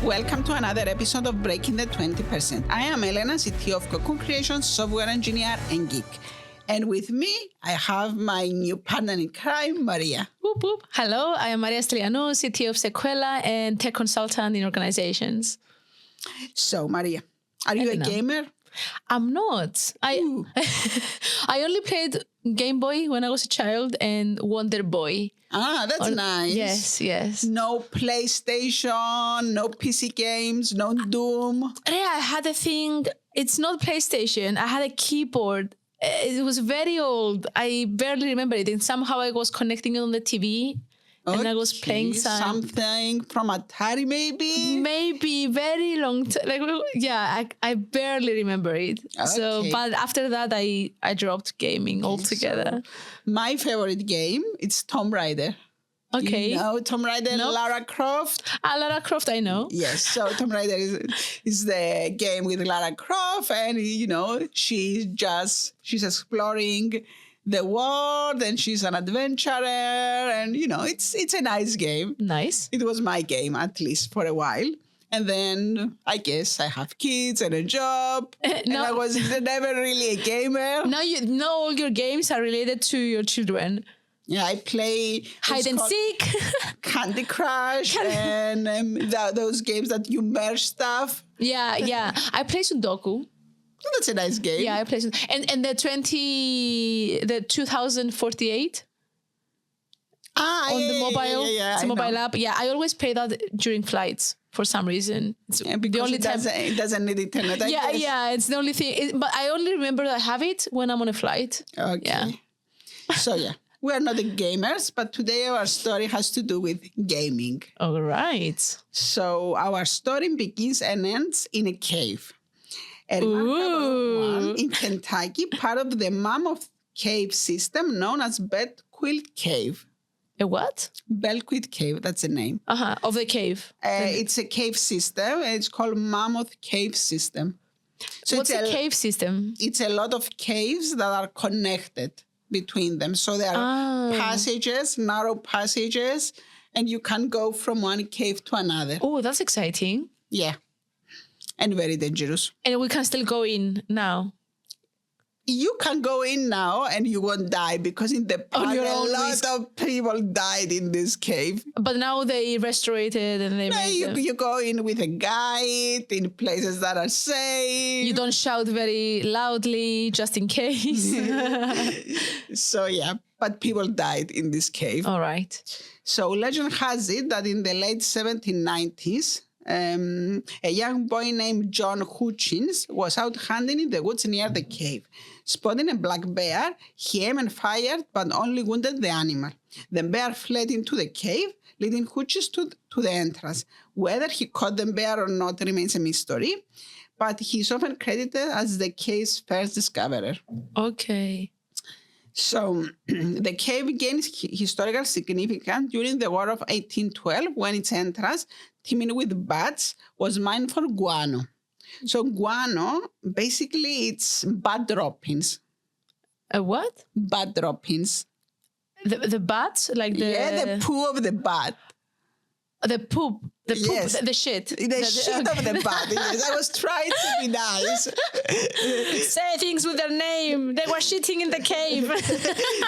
Welcome to another episode of Breaking the 20%. I am Elena, CTO of Cocoon Creation, software engineer and geek. And with me, I have my new partner in crime, Maria. Whoop, whoop. Hello, I am Maria Strianou, CTO of Sequela and tech consultant in organizations. So, Maria, are you a gamer? I'm not. I only played Game Boy when I was a child and Wonder Boy. Ah, that's nice. Yes. No PlayStation, no PC games, no Doom. Yeah, I had a thing. It's not PlayStation. I had a keyboard. It was very old. I barely remember it. And somehow I was connecting it on the TV. And I was playing something from Atari, maybe? Maybe very long time. I barely remember it. Okay. So, but after that, I dropped gaming altogether. So, my favorite game is Tomb Raider. Okay. You know Tomb Raider, nope. Lara Croft? Lara Croft, I know. Yes, so Tomb Raider is the game with Lara Croft, and, she's exploring the world, and she's an adventurer, and, it's a nice game. Nice. It was my game, at least for a while. And then I guess I have kids and a job, and I was never really a gamer. Now all your games are related to your children. Yeah, I play hide and seek, Candy Crush, and those games that you merge stuff. Yeah. I play Sudoku. Oh, that's a nice game. Yeah, I play and the 2048 on the mobile. It's a mobile app. Yeah, I always play that during flights for some reason. It's the only time it doesn't need internet. I guess. It's the only thing. But I only remember I have it when I'm on a flight. Okay. Yeah. So we are not the gamers, but today our story has to do with gaming. All right. So our story begins and ends in a cave. A remarkable one in Kentucky, part of the Mammoth Cave system known as Belquid Cave. A what? Belquid Cave, that's the name. Of the cave. It's a cave system. It's called Mammoth Cave system. So what's a cave system? It's a lot of caves that are connected between them. So there are passages, narrow passages, and you can go from one cave to another. Oh, that's exciting. Yeah. And very dangerous. And we can still go in now. You can go in now and you won't die because in the past a lot of people died in this cave. But now they restored it and they you go in with a guide in places that are safe. You don't shout very loudly just in case. So but people died in this cave. All right. So legend has it that in the late 1790s, a young boy named John Hutchins was out hunting in the woods near the cave. Spotting a black bear, he aimed and fired, but only wounded the animal. The bear fled into the cave, leading Hutchins to the entrance. Whether he caught the bear or not remains a mystery, but he's often credited as the cave's first discoverer. Okay. So the cave gained historical significance during the War of 1812 when its entrance, teeming with bats, was mined for guano. So guano, basically it's bat droppings. A what? Bat droppings. The bat? Like the... Yeah, the poo of the bat. The poop. The poop, yes. The shit. The shit of the bat. Yes, I was trying to be nice. Say things with their name. They were shitting in the cave.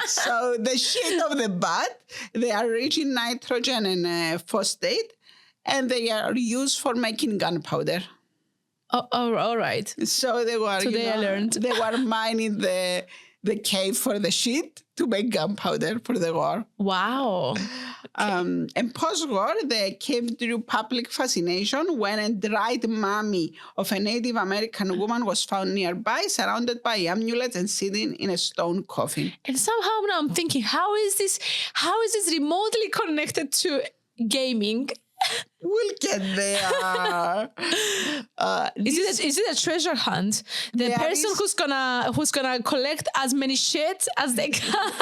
So the shit of the bat, they are rich in nitrogen and phosphate, and they are used for making gunpowder. Oh, all right. So they were. Today I learned. They were mining the cave for the shit to make gunpowder for the war. Wow. Okay. And post-war, the cave drew public fascination when a dried mummy of a Native American woman was found nearby, surrounded by amulets and sitting in a stone coffin. And somehow now I'm thinking, how is this remotely connected to gaming? We'll get there. Is it a treasure hunt? The person who's gonna collect as many shit as they can.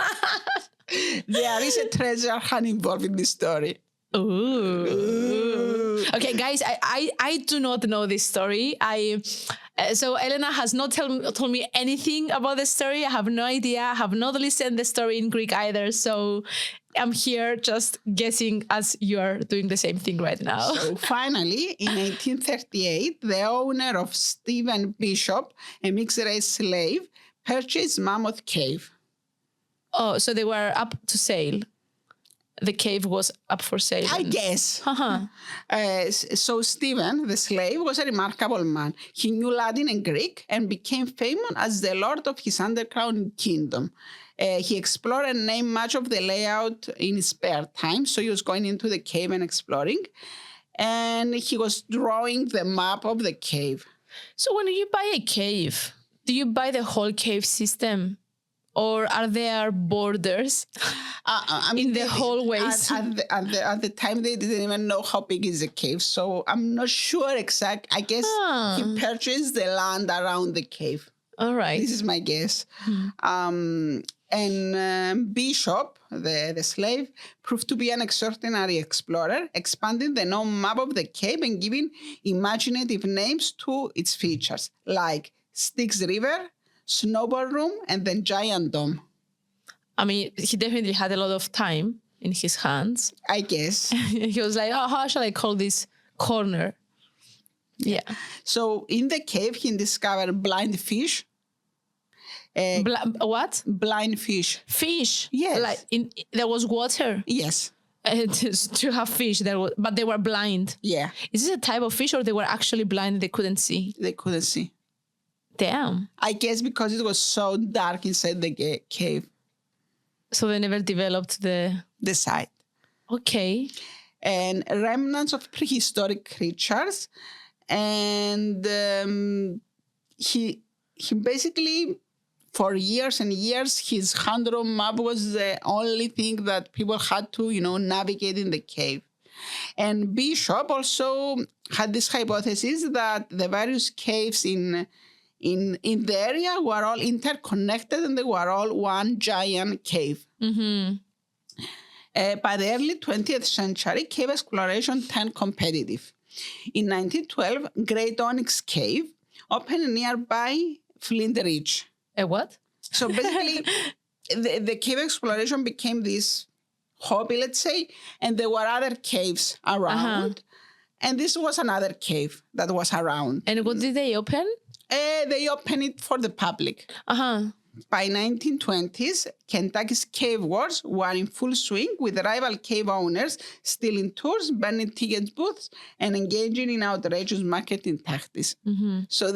There is a treasure hunt involved in this story. Ooh. Okay, guys, I do not know this story. So Elena has not told me anything about the story. I have no idea. I have not listened the story in Greek either. So I'm here just guessing as you are doing the same thing right now. So finally, in 1838, the owner of Stephen Bishop, a mixed-race slave, purchased Mammoth Cave. Oh, so they were up to sale. The cave was up for sale. I guess. Uh-huh. So Stephen, the slave, was a remarkable man. He knew Latin and Greek and became famous as the lord of his underground kingdom. He explored and named much of the layout in his spare time. So he was going into the cave and exploring. And he was drawing the map of the cave. So when you buy a cave, do you buy the whole cave system? Or are there borders in the hallways? At the time, they didn't even know how big is the cave. So I'm not sure exact. I guess he purchased the land around the cave. All right. This is my guess. Bishop, the slave, proved to be an extraordinary explorer, expanding the known map of the cave and giving imaginative names to its features, like Styx River, Snowball Room, and then Giant Dome. I mean, he definitely had a lot of time in his hands. I guess. He was like, oh, how shall I call this corner? Yeah. So in the cave, he discovered blind fish. What? Blind fish. Fish. Yes. Like there was water. Yes. To have fish, but they were blind. Yeah. Is this a type of fish or they were actually blind and they couldn't see? They couldn't see. Damn. I guess because it was so dark inside the cave. So they never developed the site. Okay. And remnants of prehistoric creatures. And he basically, for years and years, his hand-drawn map was the only thing that people had to, navigate in the cave. And Bishop also had this hypothesis that the various caves in the area were all interconnected and they were all one giant cave. Mm-hmm. By the early 20th century, cave exploration turned competitive. In 1912, Great Onyx Cave opened nearby Flint Ridge. A what? So basically, the cave exploration became this hobby, let's say, and there were other caves around. And this was another cave that was around. And what did they open? They opened it for the public. By 1920s, Kentucky's cave wars were in full swing, with rival cave owners stealing tours, burning ticket booths, and engaging in outrageous marketing tactics. Mm-hmm. So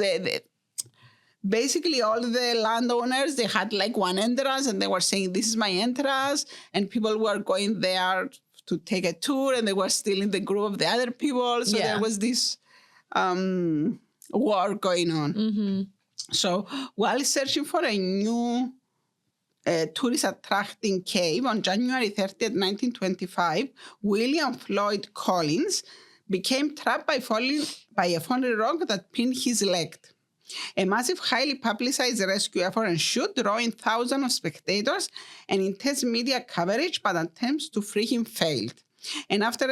basically all the landowners, they had like one entrance and they were saying, this is my entrance. And people were going there to take a tour and they were stealing the group of the other people. So there was this war going on. Mm-hmm. So while searching for a new tourist attracting cave on January 30th, 1925, William Floyd Collins became trapped by a falling rock that pinned his leg. A massive, highly publicized rescue effort ensued, drawing thousands of spectators and intense media coverage, but attempts to free him failed. And after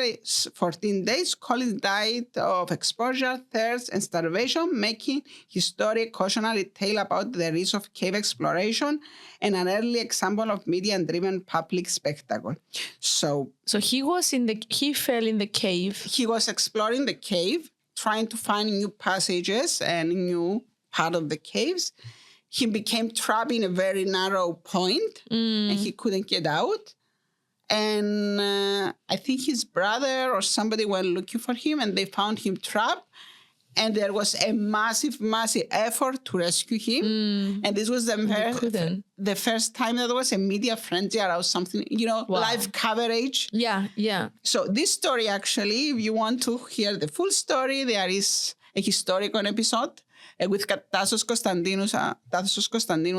14 days, Collins died of exposure, thirst, and starvation, making his story a cautionary tale about the risks of cave exploration and an early example of media-driven public spectacle. So he fell in the cave. He was exploring the cave, trying to find new passages and new part of the caves. He became trapped in a very narrow point, and he couldn't get out. And I think his brother or somebody went looking for him, and they found him trapped. And there was a massive, massive effort to rescue him. And this was the first time that there was a media frenzy around something, live coverage. Yeah, yeah. So this story, actually, if you want to hear the full story, there is a historical episode with Tassos Konstantinou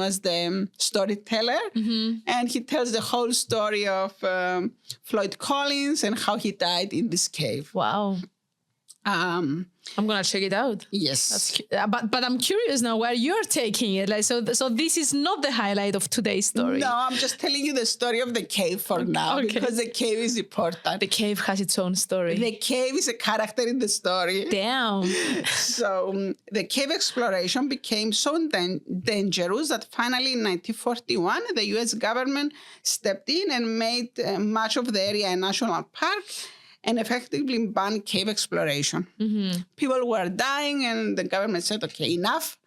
as the storyteller. Mm-hmm. And he tells the whole story of Floyd Collins and how he died in this cave. Wow. I'm gonna check it out. Yes. But I'm curious now where you're taking it. Like so this is not the highlight of today's story. No, I'm just telling you the story of the cave for now because the cave is important. The cave has its own story. The cave is a character in the story. Damn. So the cave exploration became so dangerous that finally in 1941, the US government stepped in and made much of the area a national park and effectively banned cave exploration. People were dying and the government said, okay, enough.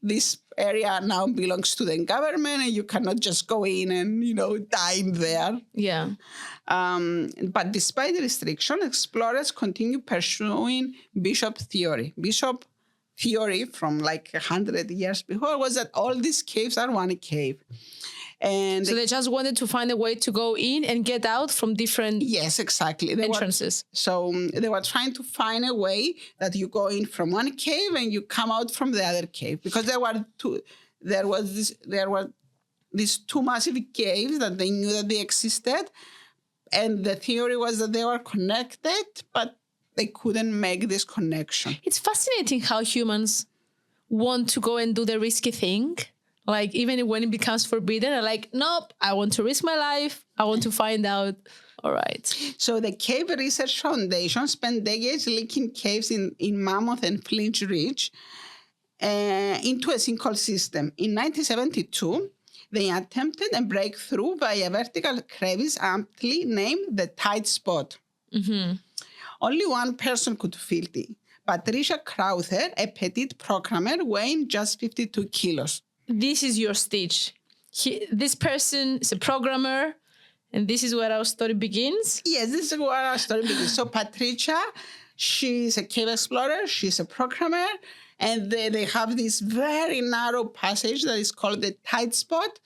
This area now belongs to the government and you cannot just go in and, die in there. Yeah. But despite the restriction, explorers continue pursuing Bishop theory. Bishop theory from like 100 years before was that all these caves are one cave. And so they just wanted to find a way to go in and get out from different entrances. They were trying to find a way that you go in from one cave and you come out from the other cave, because there were these two massive caves that they knew that they existed, and the theory was that they were connected, but they couldn't make this connection. It's fascinating how humans want to go and do the risky thing. Like, even when it becomes forbidden, they're like, nope, I want to risk my life. I want to find out. All right. So the Cave Research Foundation spent decades linking caves in Mammoth and Flint Ridge into a single system. In 1972, they attempted a breakthrough by a vertical crevice aptly named the tight spot. Only one person could fill it. Patricia Crowther, a petite programmer weighing just 52 kilos. This is your stitch. This person is a programmer, and this is where our story begins? Yes, this is where our story begins. So Patricia, she's a cave explorer, she's a programmer, and they have this very narrow passage that is called the tight spot,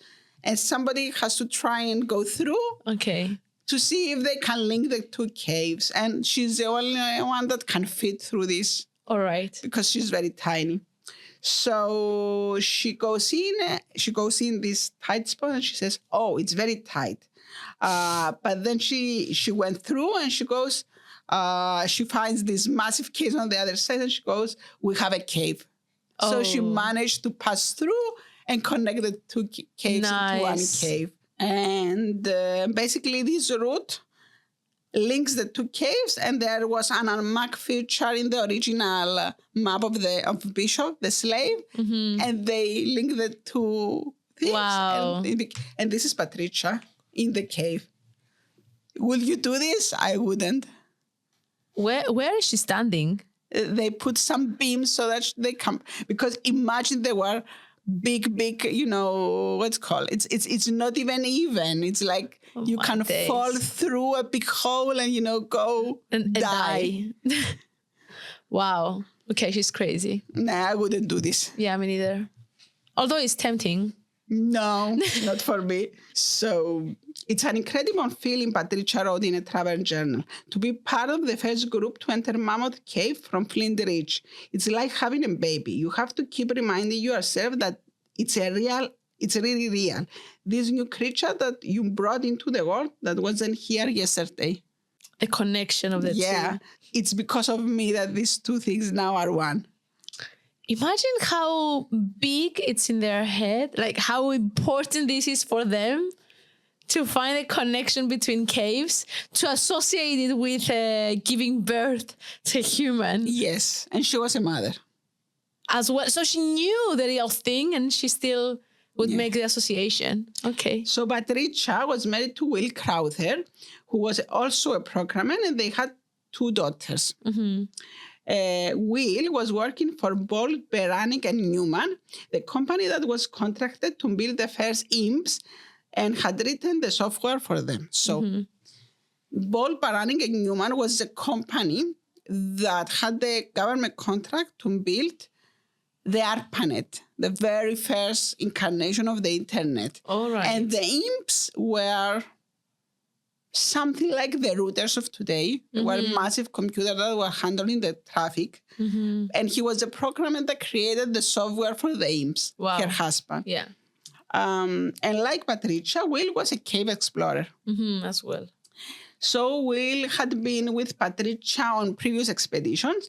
and somebody has to try and go through to see if they can link the two caves. And she's the only one that can fit through this. All right. Because she's very tiny. So she goes in this tight spot and she says, oh, it's very tight. But then she went through and she goes, she finds this massive cave on the other side and she goes, we have a cave. Oh. So she managed to pass through and connect the two caves into one cave. And basically this route links the two caves, and there was an unmarked feature in the original map of Bishop, the slave, and they linked the two things. Wow. And this is Patricia in the cave. Will you do this? I wouldn't. Where is she standing? They put some beams so that they come, because imagine they were big, what's it called? It's not even. It's like you can fall through a big hole and, go and die. Wow. Okay, she's crazy. Nah, I wouldn't do this. Yeah, me neither. Although it's tempting. No, not for me. So it's an incredible feeling, Patricia wrote in a travel journal, to be part of the first group to enter Mammoth Cave from Flint Ridge. It's like having a baby. You have to keep reminding yourself that it's really real. This new creature that you brought into the world that wasn't here yesterday. A connection of the two. Yeah, it's because of me that these two things now are one. Imagine how big it's in their head, like how important this is for them to find a connection between caves, to associate it with giving birth to a human. Yes, and she was a mother. As well. So she knew the real thing and she still would make the association. Okay. So Patricia was married to Will Crowther, who was also a programmer, and they had two daughters. Will was working for Bolt, Beranek and Newman, the company that was contracted to build the first imps and had written the software for them. So Bolt, Beranek and Newman was the company that had the government contract to build the ARPANET, the very first incarnation of the internet. All right. And the imps were something like the routers of today. They were massive computers that were handling the traffic. And he was the programmer that created the software for the imps, her husband. Yeah. And like Patricia, Will was a cave explorer. As well. So Will had been with Patricia on previous expeditions,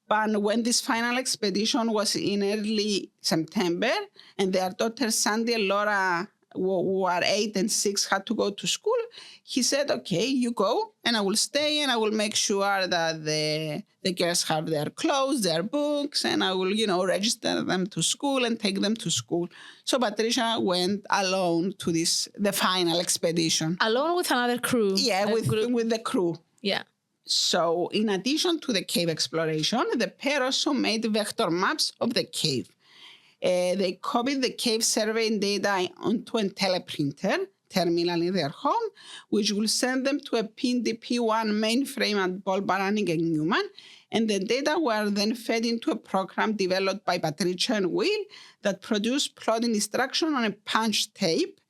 but when this final expedition was in early September and their daughters Sandy and Laura who are 8 and 6 had to go to school, he said, okay, you go and I will stay and I will make sure that the girls have their clothes, their books, and I will, register them to school and take them to school. So Patricia went alone to the final expedition. Alone with another crew. Yeah, with the crew. Yeah. So in addition to the cave exploration, the pair also made vector maps of the cave. They copied the cave surveying data onto a teleprinter terminal in their home, which will send them to a PNDP-1 mainframe at Paul Baranik and Newman, and the data were then fed into a program developed by Patricia and Will that produced plotting instruction on a punch tape,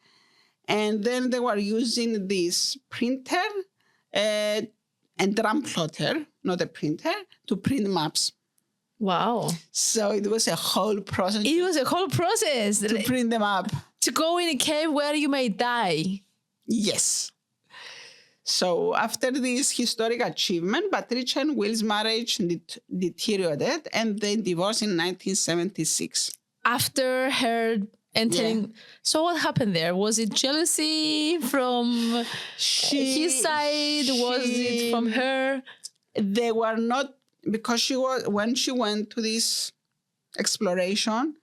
and then they were using this printer and drum plotter, not a printer, to print maps. Wow. So it was a whole process. It was a whole process. To print them up. To go in a cave where you may die. Yes. So after this historic achievement, Patricia and Will's marriage deteriorated and they divorced in 1976. After her entering... Yeah. So what happened there? Was it jealousy from his side? Was it from her? They were not... Because when she went to this exploration,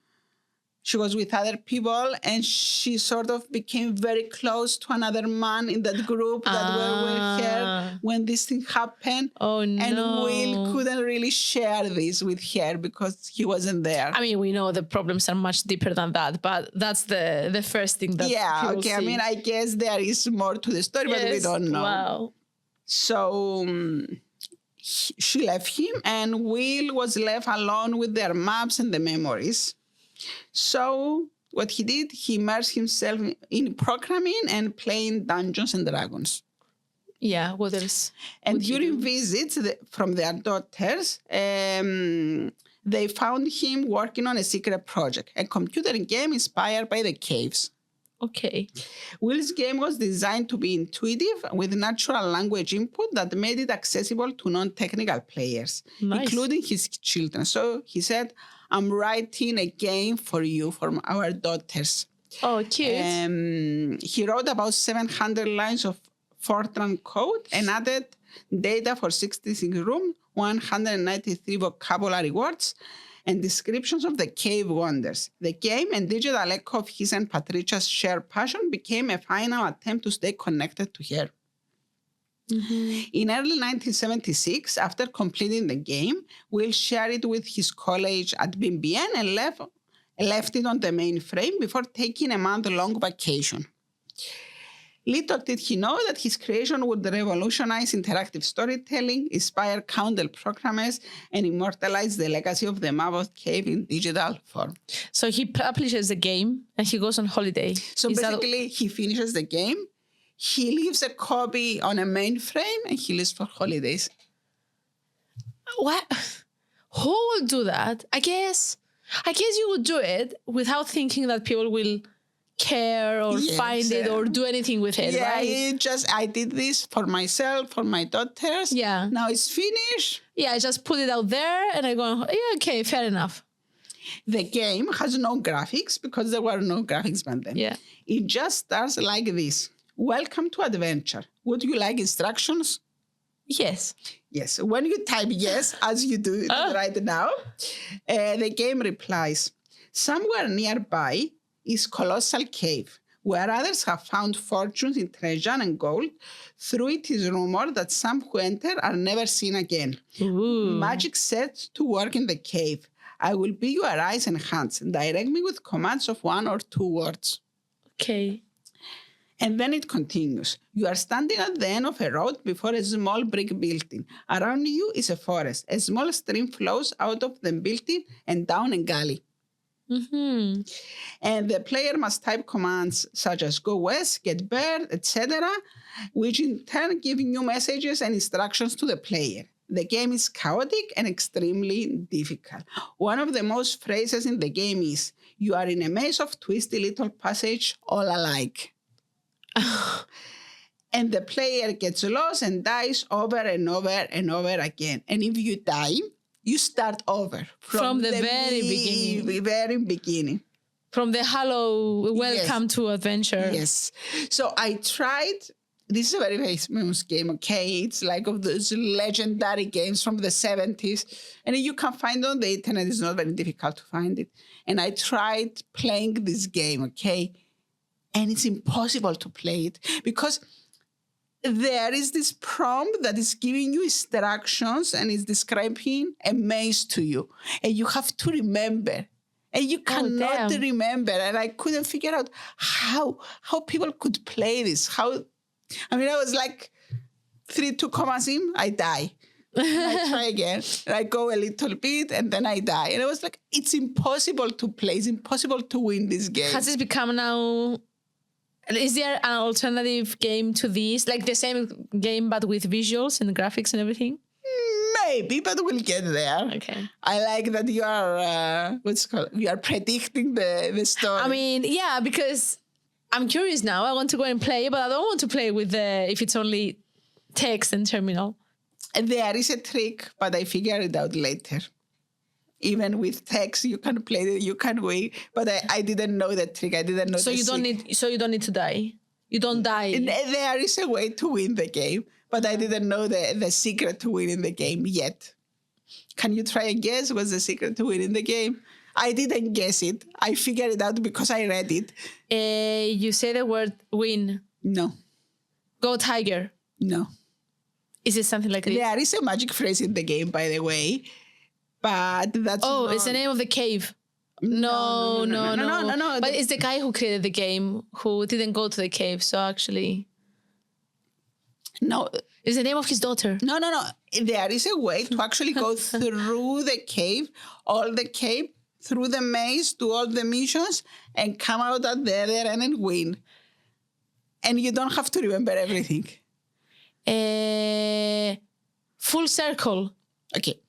she was with other people and she sort of became very close to another man in that group that were with her when this thing happened. Oh, no. And Will couldn't really share this with her because he wasn't there. I mean, we know the problems are much deeper than that, but that's the first thing that people see. I mean, I guess there is more to the story, but we don't know. Wow. So... she left him and Will was left alone with their maps and the memories. So what he did, he immersed himself in programming and playing Dungeons and Dragons. Yeah, what else? And during visits from their daughters, they found him working on a secret project, a computer game inspired by the caves. Okay. Will's game was designed to be intuitive with natural language input that made it accessible to non-technical players, including his children. So he said, I'm writing a game for you, for our daughters. Oh, cute. He wrote about 700 lines of Fortran code and added data for 66 rooms, 193 vocabulary words, and descriptions of the cave wonders. The game and digital echo of his and Patricia's shared passion became a final attempt to stay connected to her. Mm-hmm. In early 1976, after completing the game, Will shared it with his college at BNBN and left it on the mainframe before taking a month-long vacation. Little did he know that his creation would revolutionize interactive storytelling, inspire countless programmers, and immortalize the legacy of the Mammoth Cave in digital form. So he publishes the game and he goes on holiday. So basically, he finishes the game, he leaves a copy on a mainframe, and he leaves for holidays. What? Who will do that? I guess you would do it without thinking that people will care or find it or do anything with it, right? I did this for myself, for my daughters. Yeah. Now it's finished. Yeah, I just put it out there and I go, yeah, okay, fair enough. The game has no graphics because there were no graphics back then. Yeah. It just starts like this. Welcome to adventure. Would you like instructions? Yes. Yes. When you type yes, as you do right now, the game replies, somewhere nearby is Colossal Cave, where others have found fortunes in treasure and gold. Through it is rumored that some who enter are never seen again. Ooh. Magic set to work in the cave. I will be your eyes and hands. Direct me with commands of 1 or 2 words. Okay. And then it continues. You are standing at the end of a road before a small brick building. Around you is a forest. A small stream flows out of the building and down a gully. Mm-hmm. And the player must type commands such as go west, get bird, etc., which in turn give new messages and instructions to the player. The game is chaotic and extremely difficult. One of the most phrases in the game is, you are in a maze of twisty little passages all alike. And the player gets lost and dies over and over and over again. And if you die, you start over. From the very beginning. Very beginning. From the hello, welcome to adventure. Yes. So I tried. This is a very famous game, okay? It's like of those legendary games from the 70s. And you can find it on the internet. It's not very difficult to find it. And I tried playing this game, okay? And it's impossible to play it because there is this prompt that is giving you instructions and is describing a maze to you. And you have to remember. And you cannot remember. And I couldn't figure out how people could play this. I was like 2 commas in, I die. I try again. And I go a little bit and then I die. And I was like, it's impossible to play. It's impossible to win this game. Has this become now... Is there an alternative game to this? Like the same game but with visuals and graphics and everything? Maybe, but we'll get there. Okay. I like that you are, you are predicting the story. I mean, yeah, because I'm curious now. I want to go and play, but I don't want to play with if it's only text and terminal. There is a trick, but I figured it out later. Even with text, you can play it, you can wait. But I didn't know that trick. I didn't know. So you don't need to die. You don't die. And there is a way to win the game, but I didn't know the secret to winning the game yet. Can you try and guess what's the secret to winning the game? I didn't guess it. I figured it out because I read it. You say the word win. No. Go Tiger. No. Is it something like this? There is a magic phrase in the game, by the way. But that's it's the name of the cave. No. But it's the guy who created the game who didn't go to the cave. So actually, no, it's the name of his daughter. No. There is a way to actually go through the cave, all the cave, through the maze, do all the missions, and come out at the other end and win. And you don't have to remember everything. Full circle. Okay.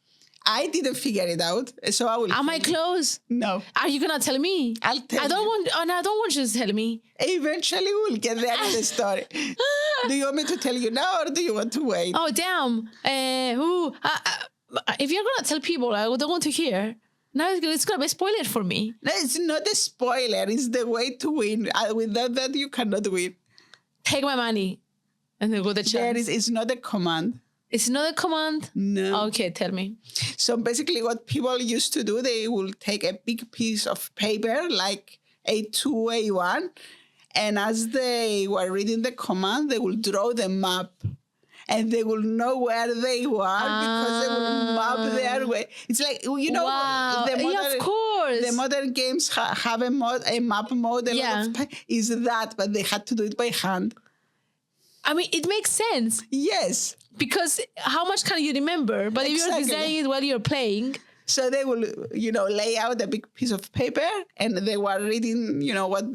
I didn't figure it out, so I will. Am I close? No. Are you gonna tell me? I'll tell you. I don't want you to tell me. Eventually, we'll get there in the story. Do you want me to tell you now, or do you want to wait? Oh damn! If you're gonna tell people, I don't want to hear. No, it's gonna be a spoiler for me. No, it's not a spoiler. It's the way to win. Without that, you cannot win. Take my money, and then go the chance. It's not a command. It's not a command? No. Okay, tell me. So basically what people used to do, they will take a big piece of paper like A2, A1, and as they were reading the command, they will draw the map. And they will know where they were because they will map their way. It's like, wow. Of course. The modern games have a map mode. Is that, but they had to do it by hand. I mean, it makes sense. Yes. Because how much can you remember? But if you're designing it while you're playing. So they will, lay out a big piece of paper and they were reading, what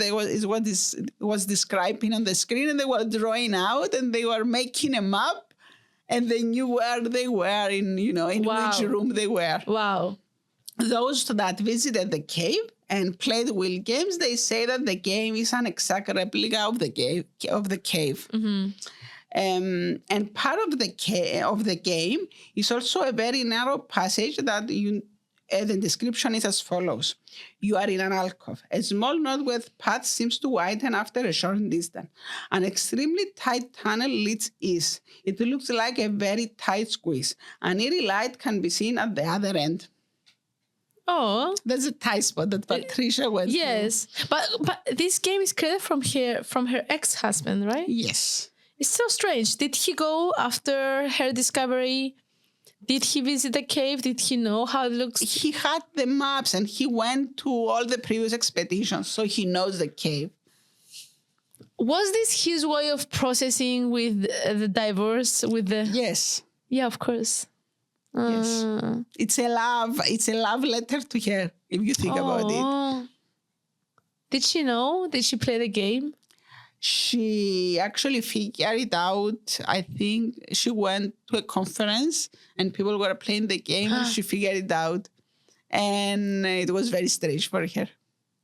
was describing on the screen, and they were drawing out and they were making a map and they knew where they were in which room they were. Wow. Those that visited the cave and played wheel games, they say that the game is an exact replica of the cave. Mm-hmm. And part of the game is also a very narrow passage that the description is as follows. You are in an alcove. A small knot with path seems to widen after a short distance. An extremely tight tunnel leads east. It looks like a very tight squeeze. An eerie light can be seen at the other end. Oh, there's a tight spot that Patricia went through. Yes, but this game is created from her ex-husband, right? Yes. It's so strange. Did he go after her discovery? Did he visit the cave? Did he know how it looks? He had the maps and he went to all the previous expeditions, so he knows the cave. Was this his way of processing with the divorce? Yes. Yeah, of course. Yes. It's a love letter to her, if you think about it. Did she know? Did she play the game? She actually figured it out. I think she went to a conference and people were playing the game and she figured it out. And it was very strange for her.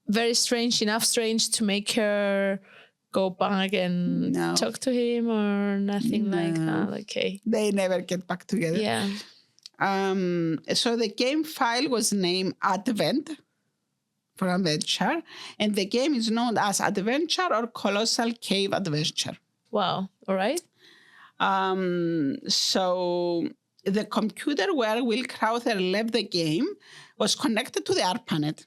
Very strange, enough strange to make her go back and No. talk to him or nothing like No. that? Okay. They never get back together. Yeah. So the game file was named Advent for adventure, and the game is known as Adventure or Colossal Cave Adventure. Wow. All right. So the computer where Will Crowther left the game was connected to the ARPANET.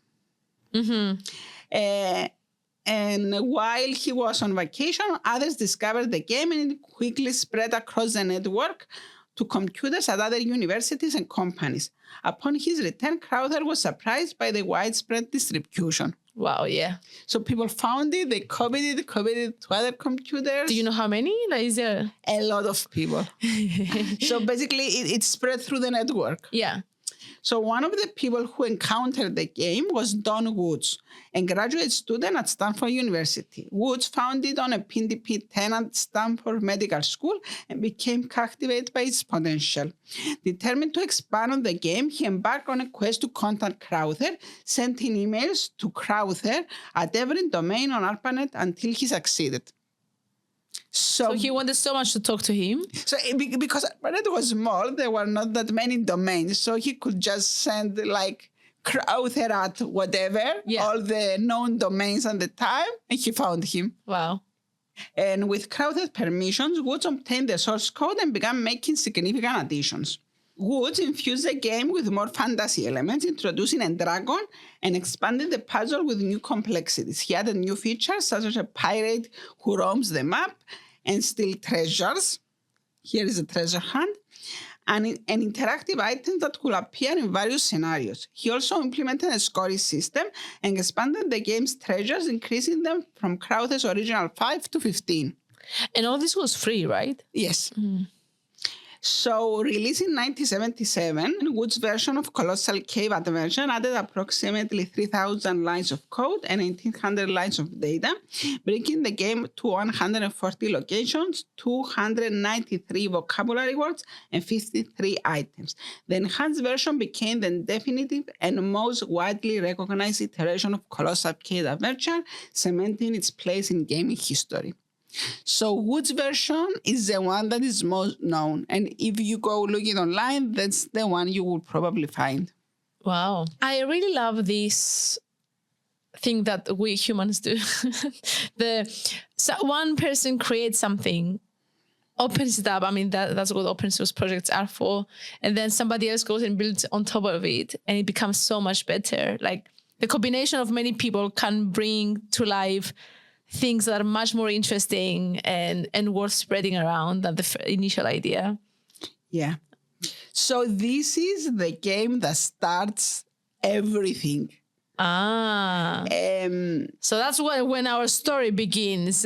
And while he was on vacation, others discovered the game and it quickly spread across the network to computers at other universities and companies. Upon his return, Crowther was surprised by the widespread distribution. Wow. Yeah. So people found it, they copied it to other computers. Do you know how many? Like, is there? A lot of people. So basically, it spread through the network. Yeah. So one of the people who encountered the game was Don Woods, a graduate student at Stanford University. Woods found it on a PDP 10 at Stanford Medical School and became captivated by its potential. Determined to expand on the game, he embarked on a quest to contact Crowther, sending emails to Crowther at every domain on ARPANET until he succeeded. So he wanted so much to talk to him. So because ARPANET was small, there were not that many domains, so he could just send like Crowther at whatever, all the known domains at the time, and he found him. Wow. And with Crowther's permissions, Woods obtained the source code and began making significant additions. Woods infused the game with more fantasy elements, introducing a dragon and expanded the puzzle with new complexities. He added new features such as a pirate who roams the map and steals treasures. Here is a treasure hunt. And interactive items that could appear in various scenarios. He also implemented a scoring system and expanded the game's treasures, increasing them from Crowther's original 5 to 15. And all this was free, right? Yes. So, released in 1977, Wood's version of Colossal Cave Adventure added approximately 3,000 lines of code and 1,800 lines of data, bringing the game to 140 locations, 293 vocabulary words, and 53 items. The enhanced version became the definitive and most widely recognized iteration of Colossal Cave Adventure, cementing its place in gaming history. So Wood's version is the one that is most known. And if you go looking online, that's the one you will probably find. Wow. I really love this thing that we humans do. One person creates something, opens it up. I mean, that's what open source projects are for. And then somebody else goes and builds on top of it, and it becomes so much better. Like the combination of many people can bring to life things that are much more interesting and worth spreading around than the initial idea. Yeah. So this is the game that starts everything. So that's when our story begins.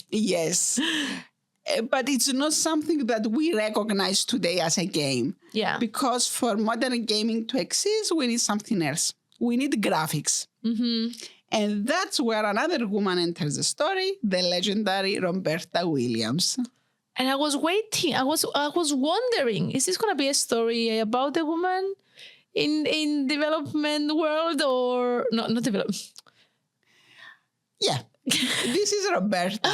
Yes. But it's not something that we recognize today as a game. Yeah. Because for modern gaming to exist, we need something else. We need graphics. And that's where another woman enters the story, the legendary Roberta Williams. And I was waiting. I was wondering, is this going to be a story about the woman in development world or not development? Yeah, this is Roberta.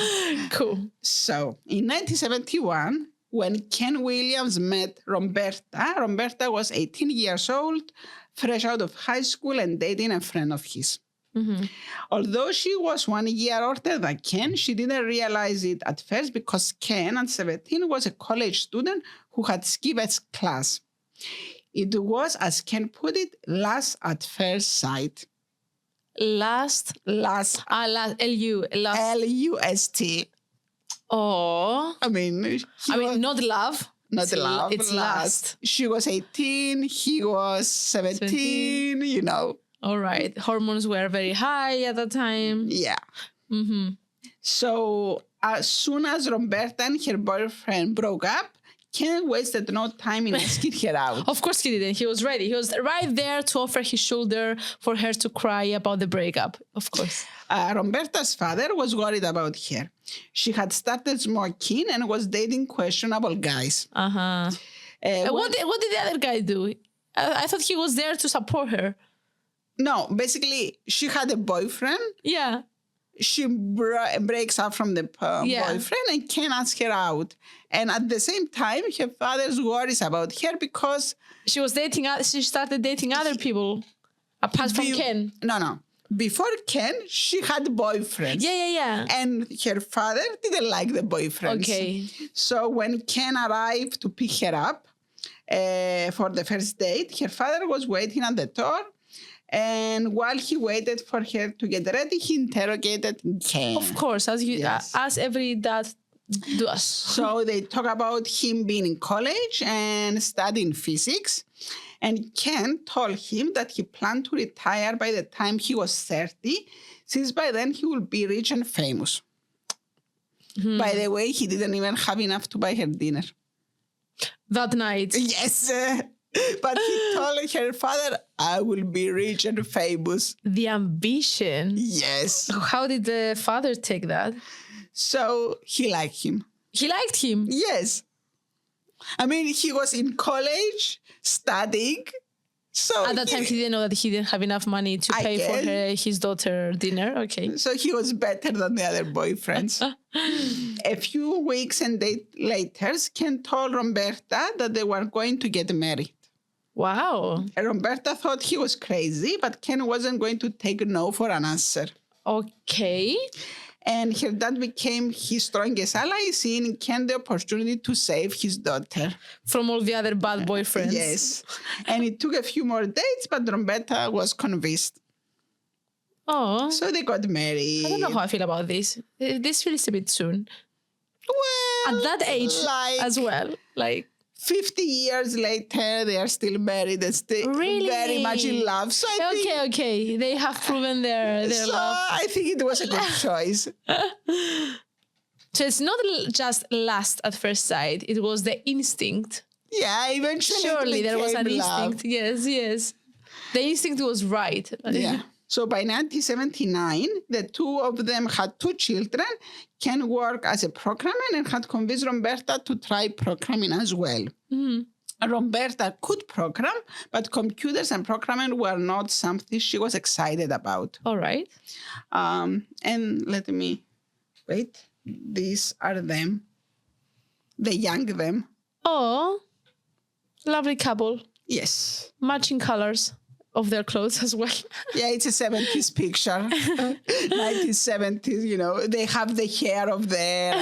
Cool. So in 1971, when Ken Williams met Roberta was 18 years old, fresh out of high school and dating a friend of his. Although she was 1 year older than Ken, she didn't realize it at first because Ken, at 17, was a college student who had skipped a class. It was, as Ken put it, last at first sight. Last. Lust. L-U-S-T. Oh. I mean, not love. Not love. It's lust. She was 18, he was 17, you know. All right. Hormones were very high at the time. Yeah. So as soon as Roberta and her boyfriend broke up, Ken wasted no time in asking her out. Of course he didn't. He was ready. He was right there to offer his shoulder for her to cry about the breakup. Of course. Roberta's father was worried about her. She had started smoking and was dating questionable guys. What did the other guy do? I thought he was there to support her. No, basically, she had a boyfriend. Yeah. she breaks up from the boyfriend and Ken asks her out. And at the same time, her father's worries about her because She started dating other people apart from Ken. No. Before Ken, she had boyfriends. Yeah. And her father didn't like the boyfriends. Okay. So when Ken arrived to pick her up for the first date, her father was waiting at the door. And while he waited for her to get ready, he interrogated Ken. Of course, as every dad does. So they talk about him being in college and studying physics. And Ken told him that he planned to retire by the time he was 30, since by then he will be rich and famous. By the way, he didn't even have enough to buy her dinner. That night. Yes. But he told her father, I will be rich and famous. The ambition. Yes. How did the father take that? So he liked him. He liked him? Yes. I mean, he was in college studying. So at that time, he didn't know that he didn't have enough money to pay for his daughter dinner. Okay. So he was better than the other boyfriends. A few weeks and days later, Ken told Roberta that they were going to get married. Wow. Roberta thought he was crazy, but Ken wasn't going to take no for an answer. Okay. And her dad became his strongest ally, seeing in Ken the opportunity to save his daughter. From all the other bad boyfriends. Yes. And it took a few more dates, but Roberta was convinced. Oh. So they got married. I don't know how I feel about this. This feels a bit soon. Well, at that age as well. 50 years later, they are still married and still very much in love. So okay. They have proven their love. I think it was a good choice. So it's not just lust at first sight. It was the instinct. Yeah, eventually surely there was an love. instinct. Yes. The instinct was right. Yeah. So by 1979, the two of them had 2 children. Ken worked as a programmer and had convinced Roberta to try programming as well. Mm-hmm. Roberta could program, but computers and programming were not something she was excited about. All right. And let me wait. These are them. The young them. Oh, lovely couple. Yes. Matching colors of their clothes as well. Yeah, it's a 70s picture. 1970s, they have the hair of there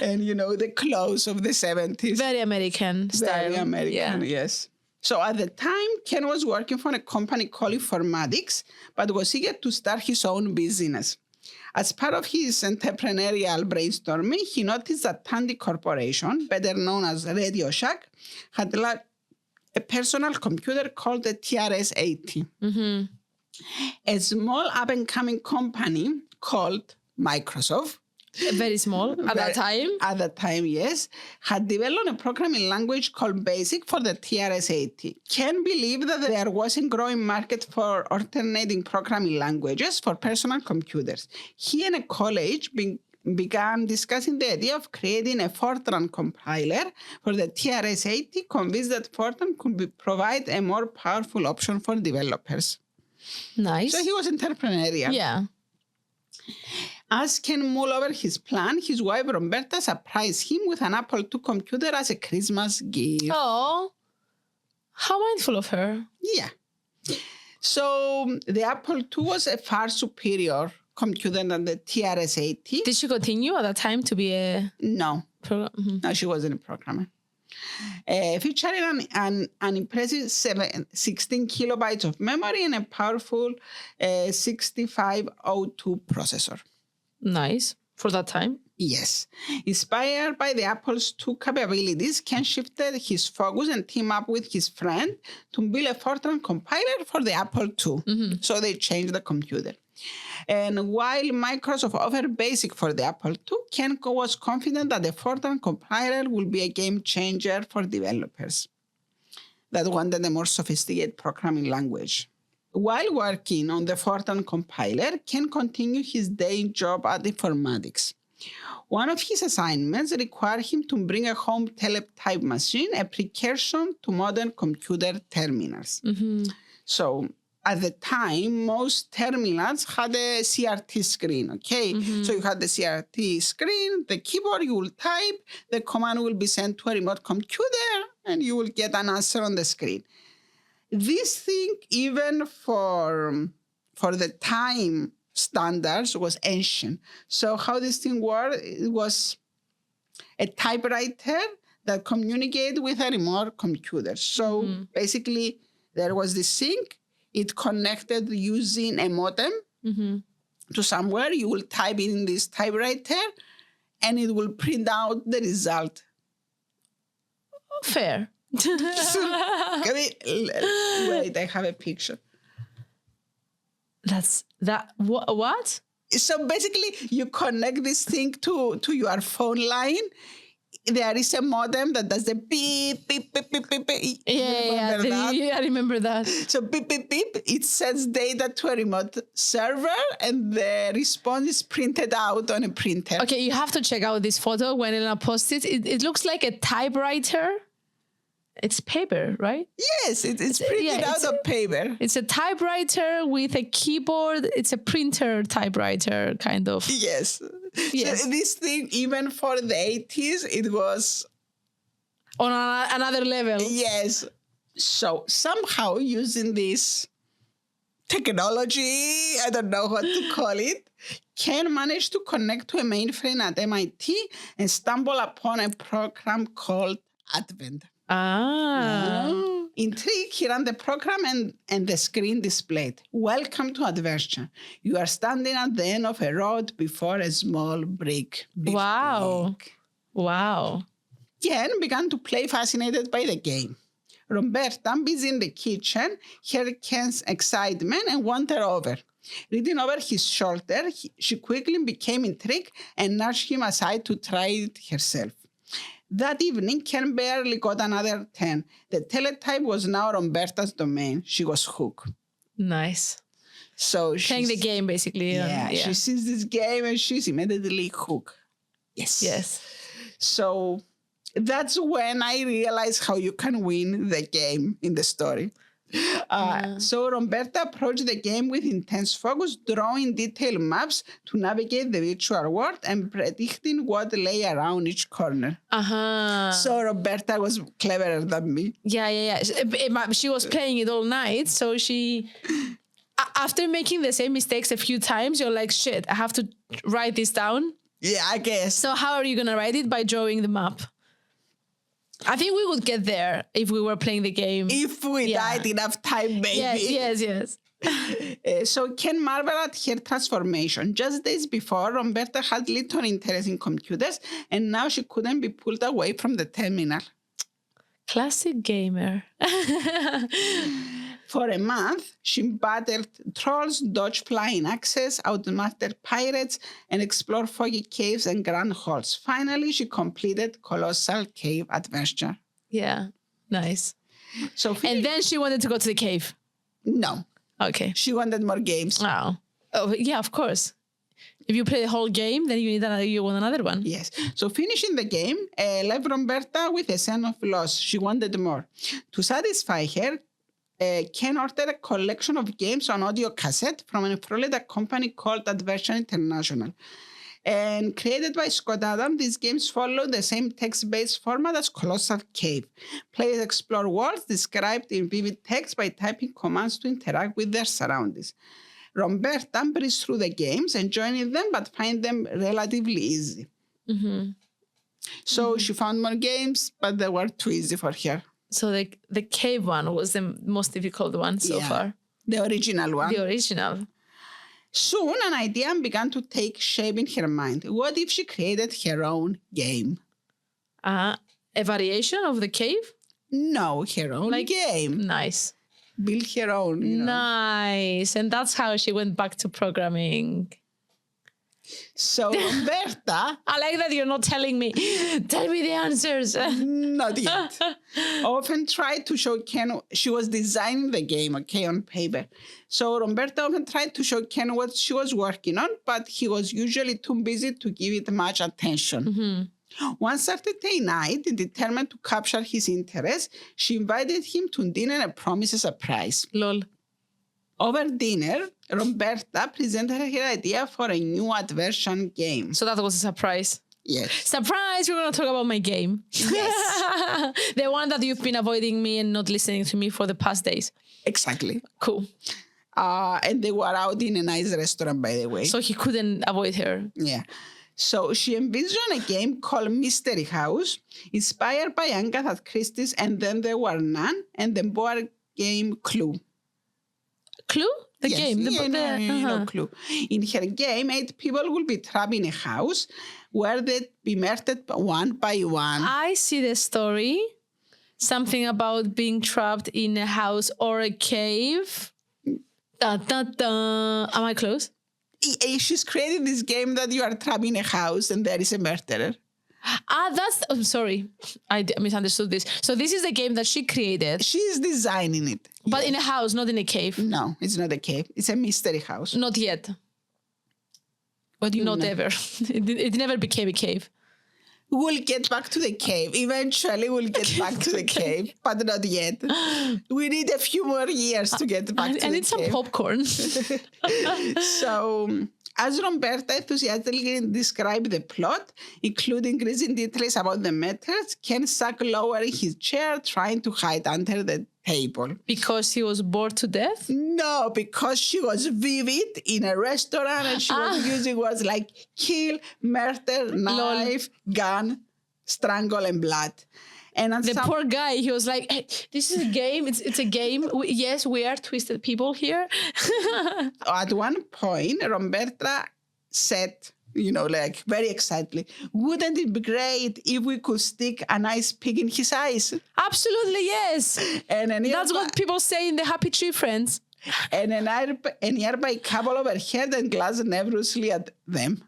and, the clothes of the 70s. Very American style. Very American, yes. So at the time, Ken was working for a company called Informatics, but was eager to start his own business. As part of his entrepreneurial brainstorming, he noticed that Tandy Corporation, better known as Radio Shack, had a personal computer called the TRS-80. Mm-hmm. A small up-and-coming company called Microsoft. Very small at that time. At that time, yes. Had developed a programming language called BASIC for the TRS-80. Ken believed that there was a growing market for alternating programming languages for personal computers. He and a college began discussing the idea of creating a Fortran compiler for the TRS-80, convinced that Fortran could provide a more powerful option for developers. Nice. So he was entrepreneurial. Yeah. As Ken mulled over his plan, his wife Roberta surprised him with an Apple II computer as a Christmas gift. Oh, how mindful of her. Yeah. So the Apple II was a far superior computer than the TRS-80. Did she continue at that time to be a... No. Mm-hmm. No, she wasn't a programmer. Featuring an impressive 16 kilobytes of memory and a powerful 6502 processor. Nice. For that time? Yes. Inspired by the Apple's II capabilities, Ken shifted his focus and teamed up with his friend to build a Fortran compiler for the Apple II. Mm-hmm. So they changed the computer. And while Microsoft offered BASIC for the Apple II, Ken was confident that the Fortran compiler will be a game changer for developers that wanted a more sophisticated programming language. While working on the Fortran compiler, Ken continued his day job at Informatics. One of his assignments required him to bring a home teletype machine, a precursor to modern computer terminals. Mm-hmm. So at the time, most terminals had a CRT screen, okay? So you had the CRT screen, the keyboard, you will type, the command will be sent to a remote computer, and you will get an answer on the screen. This thing, even for the time standards, was ancient. So how this thing worked, it was a typewriter that communicated with a remote computer. So basically, there was this thing. It connected using a modem to somewhere. You will type in this typewriter, and it will print out the result. Fair. Wait, I have a picture. What? So basically, you connect this thing to your phone line. There is a modem that does the beep, beep, beep, beep, beep, beep. Yeah, I remember that. So beep, beep, beep, it sends data to a remote server, and the response is printed out on a printer. Okay, you have to check out this photo when Elena posts it. It looks like a typewriter. It's paper, right? Yes, it's printed out of paper. It's a typewriter with a keyboard. It's a printer typewriter, kind of. Yes. Yes. So this thing, even for the 80s, it was on another level. Yes. So somehow using this technology, I don't know what to call it, Ken managed to connect to a mainframe at MIT and stumble upon a program called Advent. Intrigued, he ran the program and the screen displayed. Welcome to Adventure. You are standing at the end of a road before a small brick. Wow. Ken began to play, fascinated by the game. Roberta, busy in the kitchen, heard Ken's excitement and wandered over. Reading over his shoulder, she quickly became intrigued and nudged him aside to try it herself. That evening, Ken barely got another 10. The teletype was now Roberta's domain. She was hooked. Nice. So playing the game, basically. Yeah, she sees this game and she's immediately hooked. Yes. So that's when I realized how you can win the game in the story. So Roberta approached the game with intense focus, drawing detailed maps to navigate the virtual world and predicting what lay around each corner. So Roberta was cleverer than me. Yeah. She was playing it all night, so she... After making the same mistakes a few times, you're like, shit, I have to write this down. Yeah, I guess. So how are you going to write it? By drawing the map. I think we would get there if we were playing the game. If we died enough time, maybe. Yes. So Ken marveled at her transformation. Just days before, Roberta had little interest in computers, and now she couldn't be pulled away from the terminal. Classic gamer. For a month, she battled trolls, dodged flying axes, outsmarted pirates, and explored foggy caves and grand halls. Finally, she completed Colossal Cave Adventure. Yeah, nice. So and then she wanted to go to the cave? No. Okay. She wanted more games. Oh, yeah, of course. If you play the whole game, then you want another one. Yes. So finishing the game left Roberta with a sense of loss. She wanted more. To satisfy her, Ken ordered a collection of games on audio cassette from a Florida company called Adventure International. And created by Scott Adams, these games follow the same text-based format as Colossal Cave. Players explore worlds described in vivid text by typing commands to interact with their surroundings. Roberta breezed through the games, enjoying them, but find them relatively easy. So she found more games, but they were too easy for her. So the cave one was the most difficult one so far. The original one. The original. Soon, an idea began to take shape in her mind. What if she created her own game? A variation of the cave? No, her own game. Nice. Build her own. You know. Nice. And that's how she went back to programming. So Roberta... I like that you're not telling me. Tell me the answers. Not yet. Often tried to show Ken... She was designing the game, on paper. So Roberta often tried to show Ken what she was working on, but he was usually too busy to give it much attention. One Saturday night, determined to capture his interest, she invited him to dinner and promised a surprise. Lol. Over dinner, Roberta presented her idea for a new adversion game. So that was a surprise. Yes. Surprise, we're going to talk about my game. Yes. The one that you've been avoiding me and not listening to me for the past days. Exactly. Cool. And they were out in a nice restaurant, by the way. So he couldn't avoid her. Yeah. So she envisioned a game called Mystery House, inspired by Agatha Christie's And Then There Were None, and the board game Clue. Clue? The Yes, game? Clue. In her game, 8 people will be trapped in a house where they'd be murdered one by one. I see the story. Something about being trapped in a house or a cave. Da, da, da. Am I close? She's creating this game that you are trapped in a house and there is a murderer. I'm sorry. I misunderstood this. So this is the game that she created. She's designing it. But in a house, not in a cave. No, it's not a cave. It's a mystery house. Not yet. What do you Not mean? ever. It never became a cave. We'll get back to the cave. Eventually, we'll get back to the cave, but not yet. We need a few more years to get back to the cave. I need some popcorn. So, as Roberta enthusiastically described the plot, including increasing details about the methods, Ken sat lower in his chair, trying to hide under the table. Because he was bored to death? No, because she was vivid in a restaurant and she was using words like kill, murder, knife, gun, strangle, and blood. And The poor guy, he was like, hey, this is a game. It's a game. Yes, we are twisted people here. At one point, Roberta said, like very excitedly, wouldn't it be great if we could stick a nice pig in his eyes? Absolutely, yes. And That's what people say in the Happy Tree Friends. And a nearby couple overheard and glanced nervously at them.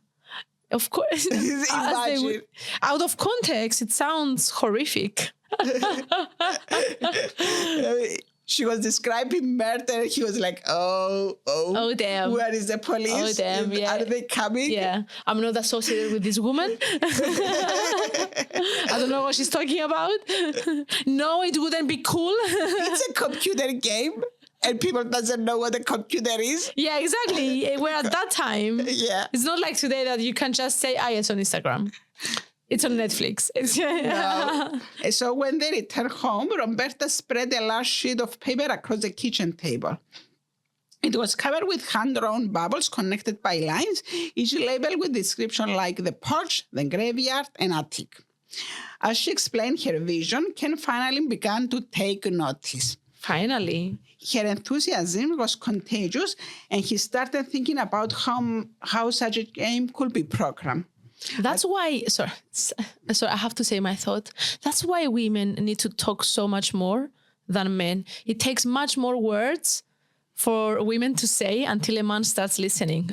Of course. Imagine. Out of context, it sounds horrific. She was describing murder. He was like, oh, damn. Where is the police? Oh, damn, yeah. Are they coming? Yeah, I'm not associated with this woman. I don't know what she's talking about. No, it wouldn't be cool. It's a computer game. And people doesn't know what a computer is. Yeah, exactly. Where at that time, Yeah. it's not like today that you can just say, it's on Instagram. It's on Netflix. No. And so when they returned home, Roberta spread a large sheet of paper across the kitchen table. It was covered with hand-drawn bubbles connected by lines, each labeled with description like the porch, the graveyard, and attic. As she explained her vision, Ken finally began to take notice. Finally. Her enthusiasm was contagious, and he started thinking about how such a game could be programmed. That's why, sorry, I have to say my thought. That's why women need to talk so much more than men. It takes much more words for women to say until a man starts listening.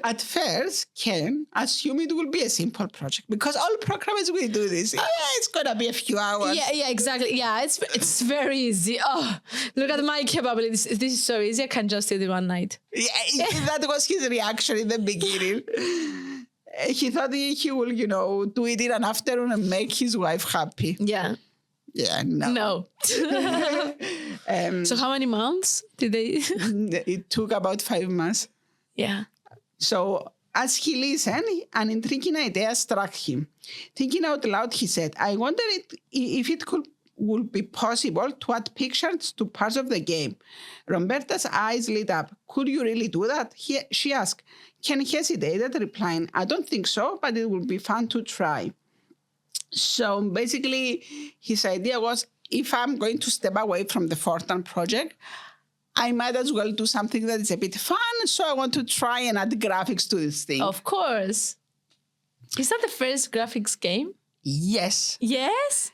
At first, Ken assumed it would be a simple project because all programmers will do this. Yeah, it's gonna be a few hours. Yeah, exactly. Yeah, it's very easy. Oh, look at my capabilities. This is so easy. I can just do it one night. Yeah, that was his reaction in the beginning. He thought he will, do it in an afternoon and make his wife happy. Yeah. Yeah, no. So how many months did they? It took about 5 months. Yeah. So as he listened, an intriguing idea struck him. Thinking out loud, he said, I wonder if it would be possible to add pictures to parts of the game. Roberta's eyes lit up. Could you really do that? She asked. Ken hesitated, replying, I don't think so, but it would be fun to try. So basically, his idea was, if I'm going to step away from the Fortran project, I might as well do something that is a bit fun. So I want to try and add graphics to this thing. Of course. Is that the first graphics game? Yes. Yes?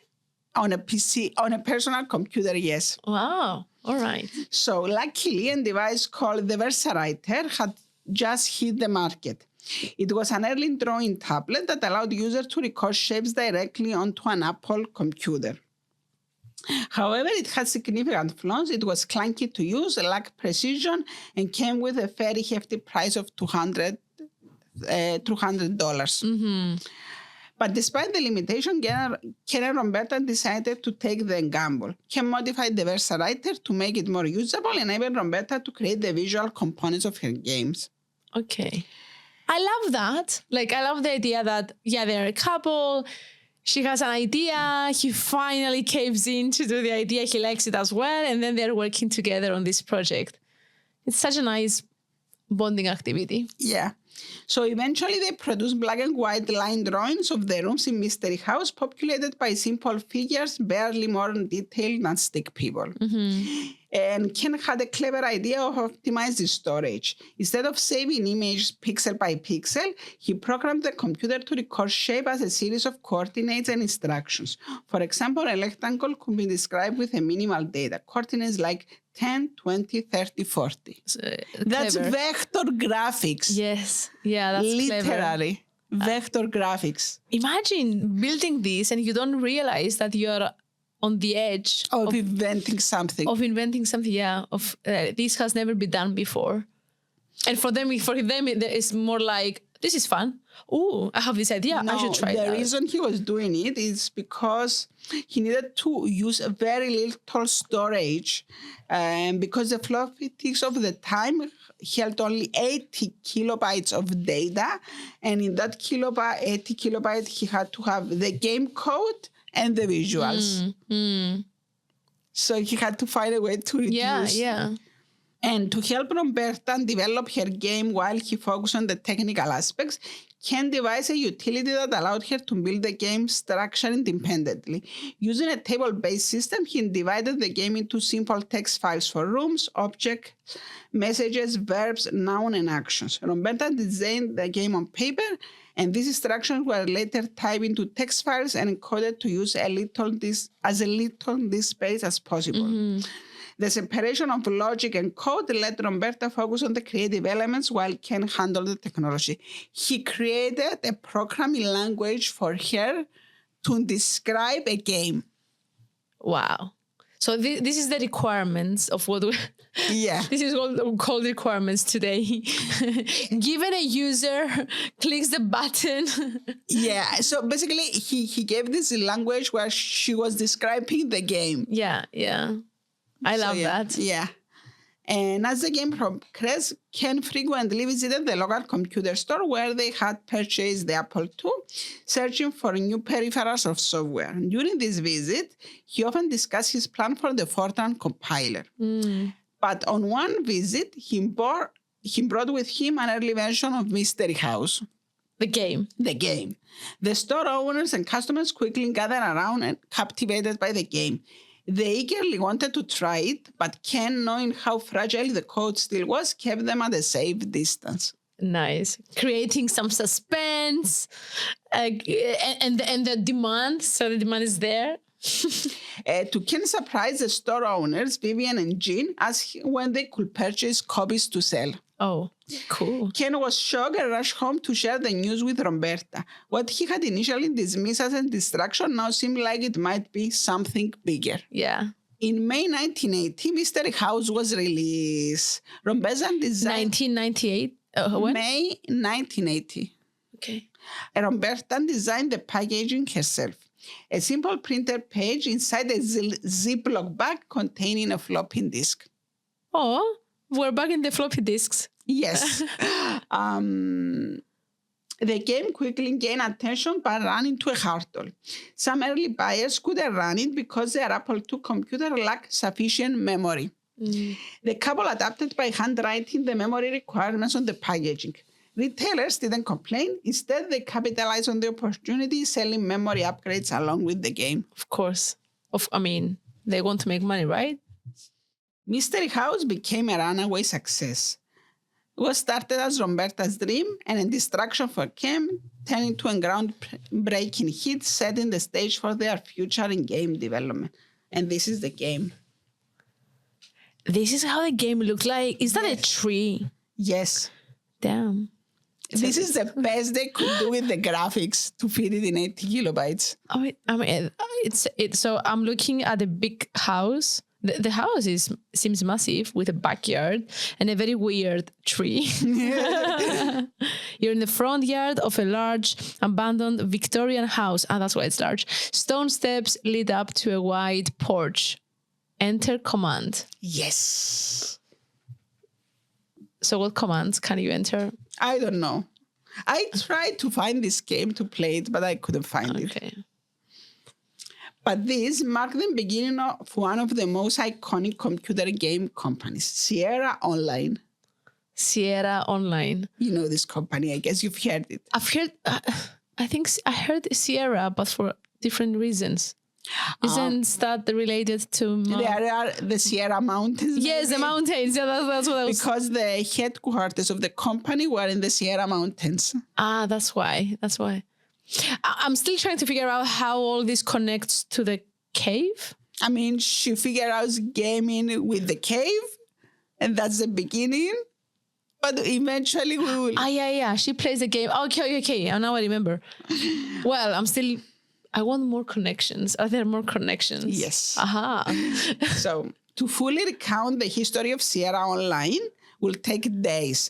On a PC, on a personal computer, yes. Wow. All right. So luckily, a device called the VersaWriter had just hit the market. It was an early drawing tablet that allowed users to record shapes directly onto an Apple computer. However, it had significant flaws. It was clunky to use, lacked precision, and came with a very hefty price of $200. Mm-hmm. But despite the limitation, Ken and Roberta decided to take the gamble. Ken modified the Versa writer to make it more usable, enabling Roberta to create the visual components of her games. Okay. I love that. Like, I love the idea that, yeah, they're a couple. She has an idea. He finally caves in to do the idea. He likes it as well. And then they're working together on this project. It's such a nice bonding activity. Yeah. So eventually they produced black and white line drawings of the rooms in Mystery House, populated by simple figures, barely more detailed than stick people. Mm-hmm. And Ken had a clever idea of optimizing storage. Instead of saving images pixel by pixel, he programmed the computer to record shape as a series of coordinates and instructions. For example, a rectangle could be described with a minimal data, coordinates like 10, 20, 30, 40. That's vector graphics. Yes. Yeah, that's literally clever. Vector graphics. Imagine building this and you don't realize that you're on the edge of inventing something. Yeah. This has never been done before. And for them, it's more like, this is fun. Oh, I have this idea. I should try that. The reason he was doing it is because he needed to use a very little storage, because the floppy disks of the time held only 80 kilobytes of data. And in that 80 kilobytes, he had to have the game code and the visuals. So he had to find a way to reduce. Yeah. And to help Roberta develop her game while he focused on the technical aspects, Ken devised a utility that allowed her to build the game structure independently. Using a table-based system, he divided the game into simple text files for rooms, objects, messages, verbs, nouns, and actions. Roberta designed the game on paper, and these instructions were later typed into text files and encoded to use as little disk space as possible. Mm-hmm. The separation of logic and code let Roberta focus on the creative elements while Ken handled the technology. He created a programming language for her to describe a game. Wow. So this is the requirements of what we... Yeah. This is what we call requirements today. Given a user clicks the button. Yeah. So basically, he gave this language where she was describing the game. Yeah. I love that. Yeah. And as the game progressed, Ken frequently visited the local computer store where they had purchased the Apple II, searching for new peripherals or software. During this visit, he often discussed his plan for the Fortran compiler. But on one visit, he brought with him an early version of Mystery House. The game. The store owners and customers quickly gathered around and captivated by the game. They eagerly wanted to try it, but Ken, knowing how fragile the code still was, kept them at a safe distance. Nice. Creating some suspense and the demand. So the demand is there. To Ken's surprise, the store owners, Vivian and Jean, asked when they could purchase copies to sell. Oh, cool. Ken was shocked and rushed home to share the news with Roberta. What he had initially dismissed as a distraction now seemed like it might be something bigger. Yeah. In May 1980, Mystery House was released. Roberta designed... 1998? When? May 1980. Okay. Roberta designed the packaging herself. A simple printed page inside a Ziploc bag containing a floppy disk. Oh, we're back in the floppy disks. Yes. The game quickly gained attention but ran into a hurdle. Some early buyers couldn't run it because their Apple II computer lacked sufficient memory. The couple adapted by handwriting the memory requirements on the packaging. Retailers didn't complain. Instead, they capitalized on the opportunity, selling memory upgrades along with the game. Of course. They want to make money, right? Mystery House became a runaway success. It was started as Roberta's dream and a distraction for Ken, turning into a groundbreaking hit, setting the stage for their future in game development. And this is the game. This is how the game looked like. Is that a tree? Yes. Damn. This is the best they could do with the graphics to fit it in 80 kilobytes. So I'm looking at a big house The house seems massive with a backyard and a very weird tree. You're in the front yard of a large abandoned Victorian house. That's why it's large. Stone steps lead up to a wide porch. Enter command. Yes. So what commands can you enter? I don't know. I tried to find this game to play it, but I couldn't find it. But this marked the beginning of one of the most iconic computer game companies, Sierra Online. Sierra Online. You know this company, I guess you've heard it. I've heard, I think I heard Sierra, but for different reasons. Isn't that related to... There are the Sierra Mountains. Yes, the mountains. Yeah, that's what I was... Because the headquarters of the company were in the Sierra Mountains. That's why. I'm still trying to figure out how all this connects to the cave. I mean, she figured out gaming with the cave, and that's the beginning. But eventually we will... Yeah. She plays the game. Okay. Now I remember. Well, I want more connections. Are there more connections? Yes. Aha. So, to fully recount the history of Sierra Online will take days.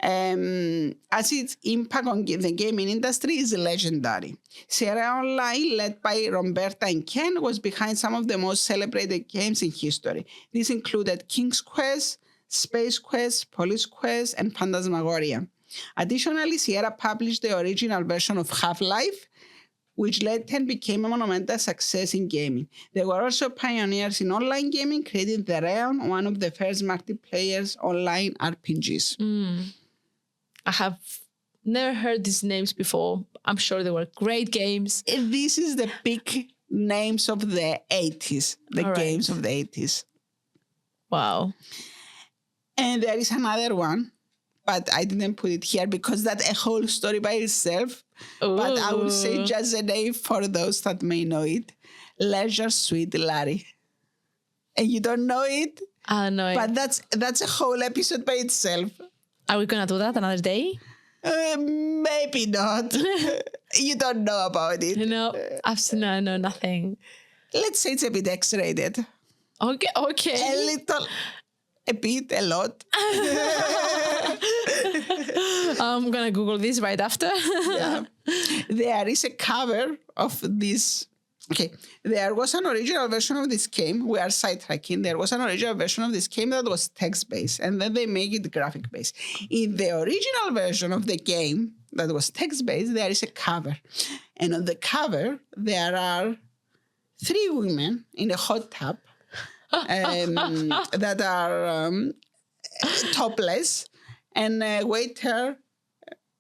As its impact on the gaming industry is legendary. Sierra Online, led by Roberta and Ken, was behind some of the most celebrated games in history. These included King's Quest, Space Quest, Police Quest, and Phantasmagoria. Additionally, Sierra published the original version of Half-Life, which later became a monumental success in gaming. They were also pioneers in online gaming, creating The Realm, one of the first multiplayer online RPGs. I have never heard these names before. I'm sure they were great games. This is the big names of the 80s, games of the 80s. Wow. And there is another one, but I didn't put it here because that's a whole story by itself. Ooh. But I will say just a name for those that may know it. Leisure Suite Larry. And you don't know it? I know it. But that's a whole episode by itself. Are we going to do that another day? Maybe not. You don't know about it. No, absolutely I know nothing. Let's say it's a bit X-rated. Okay. A bit, a lot. I'm going to Google this right after. Yeah. There is a cover of this. Okay, there was an original version of this game. We are sidetracking. There was an original version of this game that was text-based, and then they make it graphic-based. In the original version of the game that was text-based, there is a cover. And on the cover, there are 3 women in a hot tub that are topless, and a waiter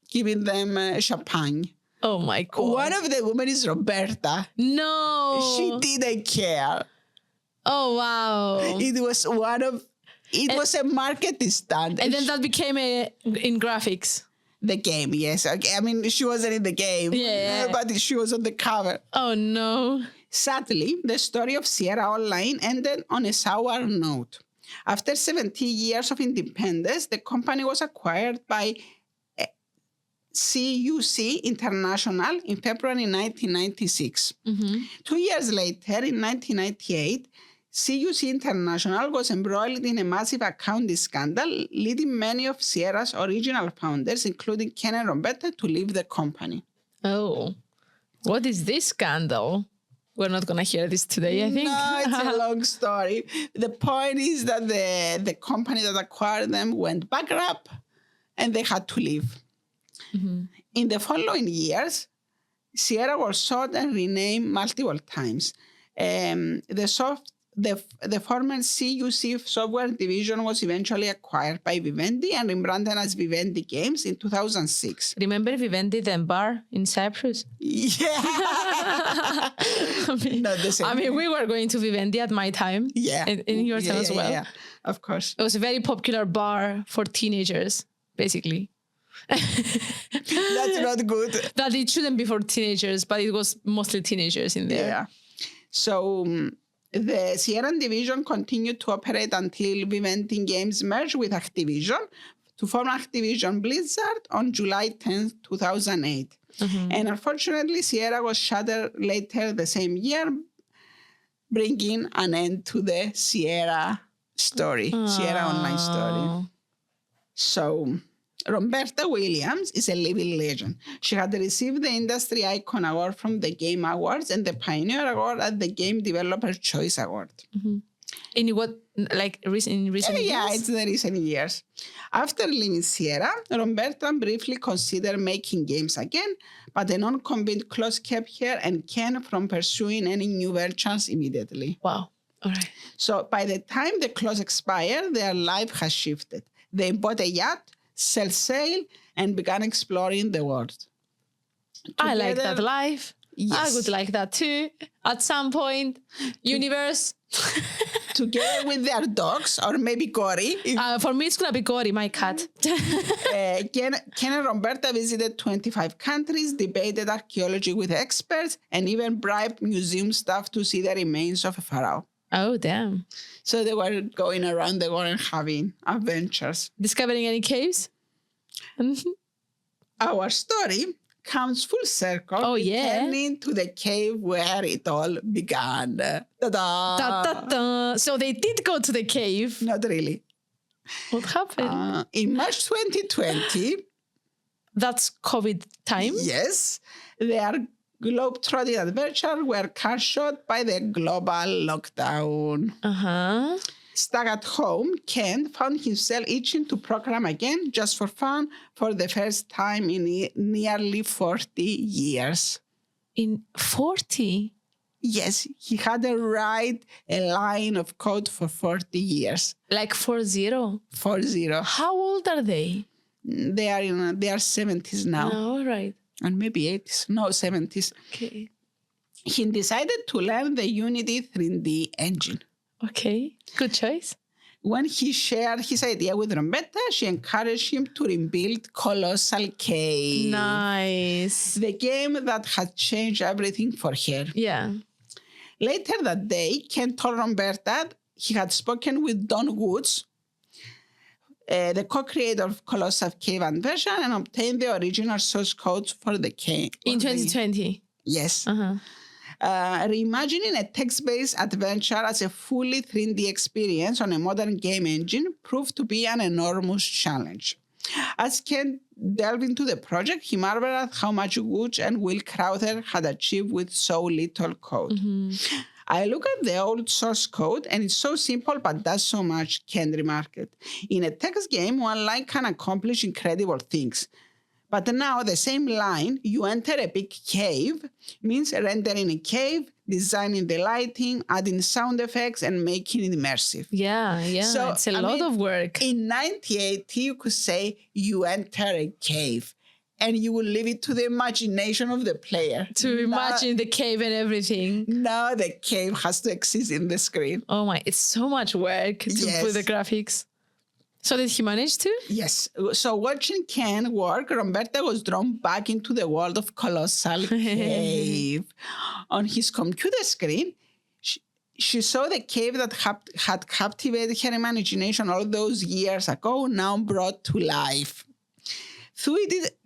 giving them champagne. Oh my God. One of the women is Roberta. No. She didn't care. Oh, wow. It was a marketing stunt. And then that became in graphics. The game, yes. Okay. I mean, she wasn't in the game. Yeah. But she was on the cover. Oh, no. Sadly, the story of Sierra Online ended on a sour note. After 70 years of independence, the company was acquired by CUC International in February 1996. 2 years later, in 1998, CUC International was embroiled in a massive accounting scandal, leading many of Sierra's original founders, including Ken and Roberta, to leave the company. Oh, what is this scandal? We're not going to hear this today, I think. No, it's a long story. The point is that the company that acquired them went bankrupt and they had to leave. In the following years, Sierra was sold and renamed multiple times. The former CUC software division was eventually acquired by Vivendi and rebranded as Vivendi Games in 2006. Remember Vivendi, the bar in Cyprus? Yeah. Not the same. I mean, we were going to Vivendi at my time. Yeah. In your time as well. Yeah, of course. It was a very popular bar for teenagers, basically. That's not good. That it shouldn't be for teenagers, but it was mostly teenagers in there. Yeah. So the Sierra division continued to operate until Vivendi Games merged with Activision to form Activision Blizzard on July 10, 2008. And unfortunately, Sierra was shuttered later the same year bringing an end to the Sierra story, Sierra Online story. So, Roberta Williams is a living legend. She had received the Industry Icon Award from the Game Awards and the Pioneer Award at the Game Developer Choice Award. In what, like in recent years? Yeah, it's the recent years. After leaving Sierra, Roberta briefly considered making games again, but a non-compete clause kept her and Ken from pursuing any new ventures immediately. Wow. All right. So by the time the clause expired, their life has shifted. They bought a yacht, set sail, and began exploring the world. I like that life. Yes. I would like that too. At some point, universe. Together with their dogs, or maybe Cory. For me, it's going to be Cory, my cat. Ken and Roberta visited 25 countries, debated archaeology with experts, and even bribed museum staff to see the remains of a pharaoh. Oh, damn. So they were going around the world and having adventures. Discovering any caves? Our story comes full circle, returning to the cave where it all began. Ta-da! Da, da, da. So they did go to the cave. Not really. What happened? In March 2020, that's COVID time? yes, their globe-trotting adventure were cut short by the global lockdown. Uh-huh. Stuck at home, Ken found himself itching to program again just for fun for the first time in nearly 40 years. In 40? Yes, he hadn't write a line of code for 40 years. Like 40? 40. How old are they? They are in their 70s now. Oh, all right. And maybe 80s. No, 70s. Okay. He decided to learn the Unity 3D engine. Okay, good choice. When he shared his idea with Roberta, she encouraged him to rebuild Colossal Cave. Nice. The game that had changed everything for her. Yeah. Later that day, Ken told Roberta he had spoken with Don Woods, the co-creator of Colossal Cave version, and obtained the original source code for the game. In 2020? Yes. Uh-huh. Reimagining a text-based adventure as a fully 3D experience on a modern game engine proved to be an enormous challenge. As Ken delved into the project, he marveled at how much Woods and Will Crowther had achieved with so little code. Mm-hmm. I look at the old source code and it's so simple but does so much, Ken remarked. In a text game, one line can accomplish incredible things. But now the same line, you enter a big cave, means rendering a cave, designing the lighting, adding sound effects, and making it immersive. Yeah, so, it's a lot of work. In 1980, you could say you enter a cave and you will leave it to the imagination of the player. To imagine the cave and everything. Now the cave has to exist in the screen. Oh my, it's so much work to put the graphics. So did he manage to? Yes. So watching Ken work, Roberta was drawn back into the world of Colossal Cave. On his computer screen, she saw the cave that had captivated her imagination all those years ago, now brought to life.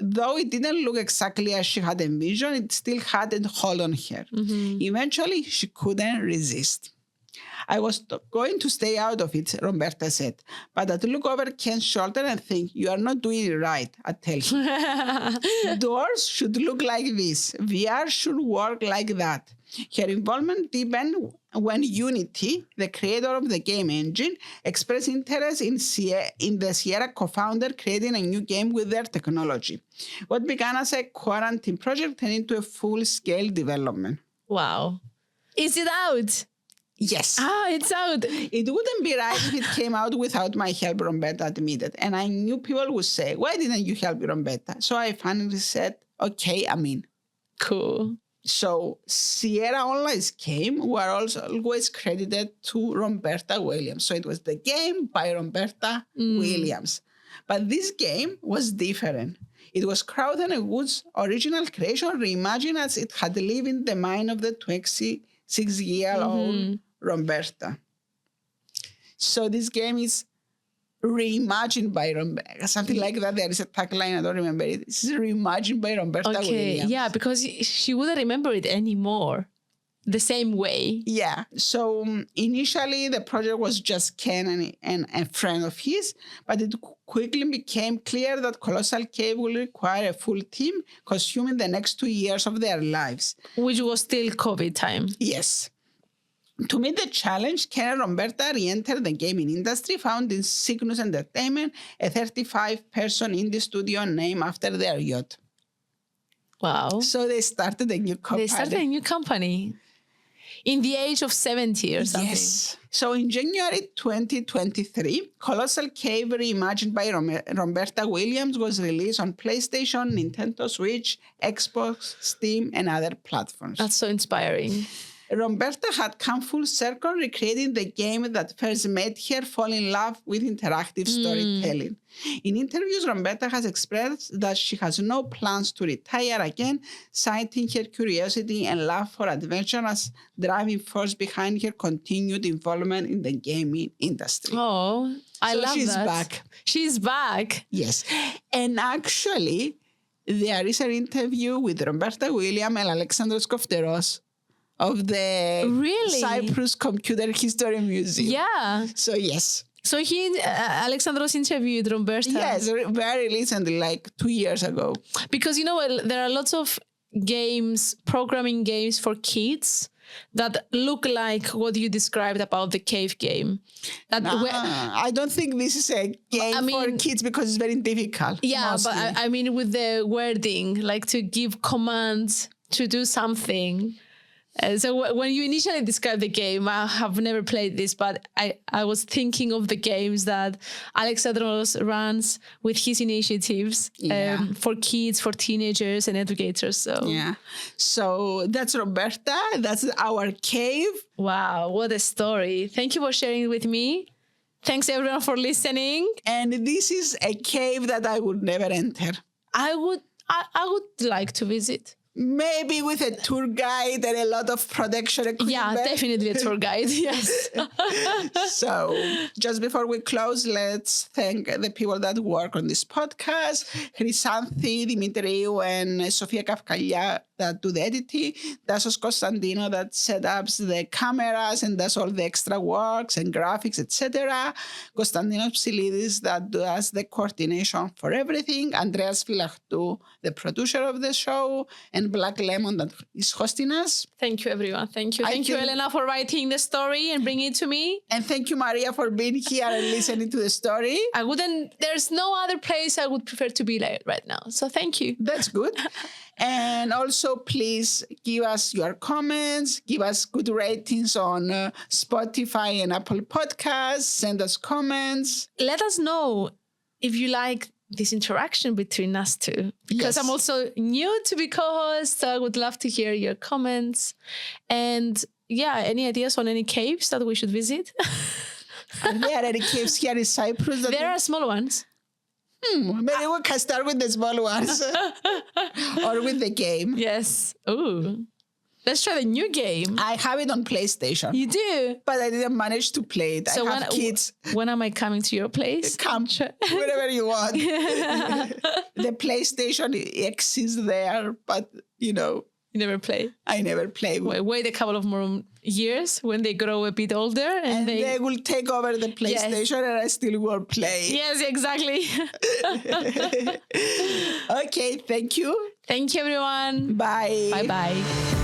Though it didn't look exactly as she had envisioned, it still had a hold on her. Mm-hmm. Eventually, she couldn't resist. I was going to stay out of it, Roberta said, but I'd look over Ken's shoulder and think, you are not doing it right, I tell him. Doors should look like this. VR should work like that. Her involvement deepened when Unity, the creator of the game engine, expressed interest in the Sierra co-founder creating a new game with their technology. What began as a quarantine project turned into a full-scale development. Wow. Is it out? Yes. It's out. It wouldn't be right if it came out without my help, Roberta admitted. And I knew people would say, why didn't you help Roberta? So I finally said, okay, I'm in. Cool. So Sierra Online's game were also always credited to Roberta Williams. So it was the game by Roberta Williams. But this game was different. It was Crowther and Wood's original creation, reimagined as it had lived in the mind of the 26-year-old Roberta. So this game is reimagined by Roberta. Something like that. There is a tagline, I don't remember it. It's reimagined by Roberta Williams. Yeah, because she wouldn't remember it anymore. the same way. Yeah. So initially, the project was just Ken and a friend of his, but it quickly became clear that Colossal Cave will require a full team, consuming the next 2 years of their lives. Which was still COVID time. Yes. To meet the challenge, Ken and Roberta re-entered the gaming industry, founding Cygnus Entertainment, a 35-person indie studio named after their yacht. Wow. So they started a new company. They started a new company in the age of 70 or something. Yes. So in January 2023, Colossal Cave, reimagined by Roberta Williams, was released on PlayStation, Nintendo Switch, Xbox, Steam, and other platforms. That's so inspiring. Roberta had come full circle, recreating the game that first made her fall in love with interactive storytelling. In interviews, Roberta has expressed that she has no plans to retire again, citing her curiosity and love for adventure as driving force behind her continued involvement in the gaming industry. Oh, I love she's that. Back. She's back. Yes. And actually, there is an interview with Roberta Williams and Alexandros Kofteros of the Cyprus Computer History Museum. Yeah. So, yes. So Alexandros interviewed Roberta. Yes, very recently, like 2 years ago. Because, there are lots of games, programming games for kids that look like what you described about the cave game. I don't think this is a game for kids because it's very difficult. Yeah, mostly. but I mean with the wording, like to give commands to do something. So when you initially described the game, I have never played this, but I was thinking of the games that Alexandros runs with his initiatives for kids, for teenagers and educators. So that's Roberta. That's our cave. Wow, what a story. Thank you for sharing it with me. Thanks everyone for listening. And this is a cave that I would never enter. I would like to visit. Maybe with a tour guide and a lot of production equipment. Yeah, definitely a tour guide, yes. So just before we close, let's thank the people that work on this podcast. Chrysanthi, Dimitriou, and Sofia Kafkalia that do the editing. Dasos Konstantino that set up the cameras and does all the extra works and graphics, etc. Konstantinos Psilidis that does the coordination for everything. Andreas Philachtou, the producer of the show, and Black Lemon that is hosting us. Thank you, everyone. Thank you. Thank you, Elena, for writing the story and bringing it to me. And thank you, Maria, for being here and listening to the story. There's no other place I would prefer to be like right now. So thank you. That's good. And also, please give us your comments, give us good ratings on Spotify and Apple Podcasts, send us comments. Let us know if you like this interaction between us two, because I'm also new to be co-host, so I would love to hear your comments. And any ideas on any caves that we should visit? Are there any caves here in Cyprus? There are small ones. Maybe we can start with the small ones or with the game. Yes. Ooh. Let's try the new game. I have it on PlayStation. You do? But I didn't manage to play it. So I have kids. When am I coming to your place? Come wherever you want. The PlayStation exists there, but You never play. I never play. Wait a couple of more years when they grow a bit older. And they will take over the PlayStation and I still will play. Yes, exactly. Okay, thank you. Thank you, everyone. Bye. Bye-bye.